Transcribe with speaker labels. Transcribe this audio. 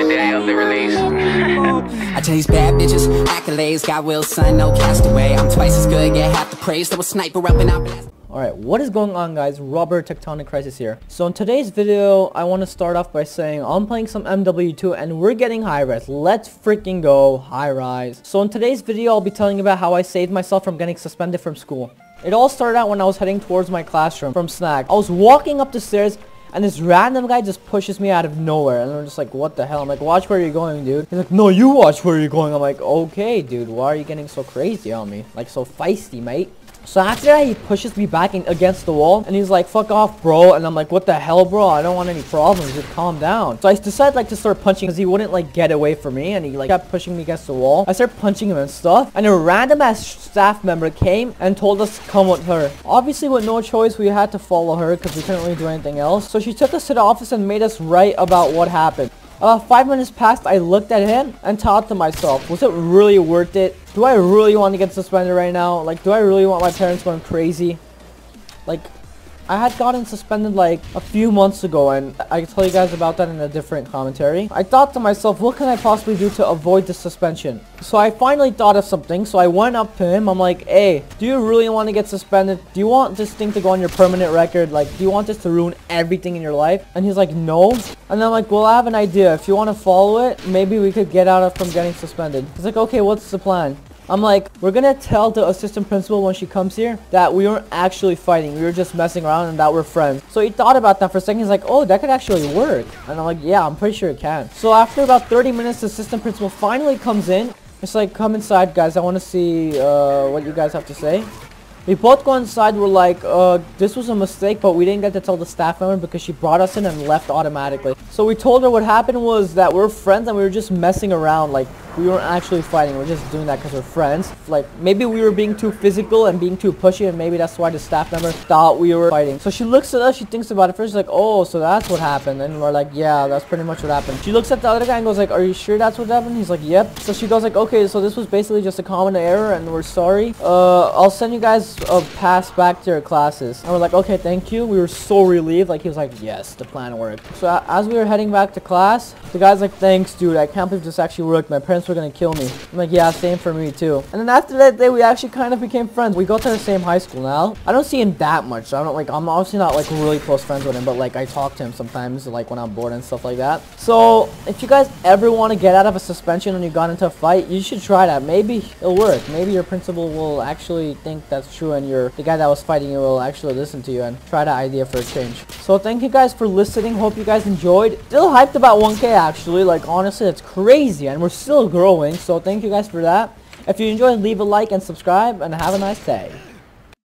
Speaker 1: day of the release.
Speaker 2: I chase bad bitches, accolades, got will, son, no castaway. I'm twice as good, get half the praise. There was sniper up and out.
Speaker 3: Alright, what is going on, guys? Robert Tectonic Crisis here. So in today's video, I want to start off by saying I'm playing some MW2 and we're getting high-res. Let's freaking go high-rise. So in today's video, I'll be telling you about how I saved myself from getting suspended from school. It all started out when I was heading towards my classroom from snack. I was walking up the stairs and this random guy just pushes me out of nowhere. And I'm just like, what the hell? I'm like, watch where you're going, dude. He's like, no, you watch where you're going. I'm like, okay, dude, why are you getting so crazy on me? Like, so feisty, mate. So after that, he pushes me back against the wall, and he's like, fuck off, bro. And I'm like, what the hell, bro? I don't want any problems. Just calm down. So I decided, like, to start punching because he wouldn't, like, get away from me, and he, like, kept pushing me against the wall. I started punching him and stuff, and a random-ass staff member came and told us to come with her. Obviously, with no choice, we had to follow her because we couldn't really do anything else. So she took us to the office and made us write about what happened. About 5 minutes passed, I looked at him and thought to myself, was it really worth it? Do I really want to get suspended right now? Like, do I really want my parents going crazy? Like, I had gotten suspended like a few months ago, and I can tell you guys about that in a different commentary. I thought to myself, what can I possibly do to avoid the suspension? So I finally thought of something. So I went up to him. I'm like, hey, do you really want to get suspended? Do you want this thing to go on your permanent record? Like, do you want this to ruin everything in your life? And he's like, no. And I'm like, well, I have an idea. If you want to follow it, maybe we could get out from getting suspended. He's like, okay, what's the plan? I'm like, we're gonna tell the assistant principal when she comes here that we weren't actually fighting. We were just messing around and that we're friends. So he thought about that for a second. He's like, oh, that could actually work. And I'm like, yeah, I'm pretty sure it can. So after about 30 minutes, the assistant principal finally comes in. It's like, come inside, guys. I want to see what you guys have to say. We both go inside. We're like, this was a mistake, but we didn't get to tell the staff member because she brought us in and left automatically. So we told her what happened was that we're friends and we were just messing around. Like, we weren't actually fighting. We're just doing that because we're friends. Like, maybe we were being too physical and being too pushy, and maybe that's why the staff member thought we were fighting. So she looks at us. She thinks about it first. She's like, oh, so that's what happened. And we're like, yeah, that's pretty much what happened. She looks at the other guy and goes like, are you sure that's what happened? He's like, yep. So she goes like, okay, so this was basically just a common error and we're sorry. I'll send you guys a pass back to your classes. And we're like, okay, thank you. We were so relieved. Like, he was like, yes, the plan worked. So as we were heading back to class, the guy's like, thanks, dude. I can't believe this actually worked. My parents were gonna kill me. I'm like, yeah, same for me too. And then after that day, we actually kind of became friends. We go to the same high school now. I don't see him that much. I'm obviously not like really close friends with him, but like I talk to him sometimes, like when I'm bored and stuff like that. So if you guys ever want to get out of a suspension and you got into a fight, you should try that. Maybe it'll work. Maybe your principal will actually think that's true, and the guy that was fighting you will actually listen to you and try that idea for a change. So thank you guys for listening. Hope you guys enjoyed. Still hyped about 1K actually. Like, honestly, it's crazy and we're still growing. So thank you guys for that. If you enjoyed, leave a like and subscribe, and have a nice day.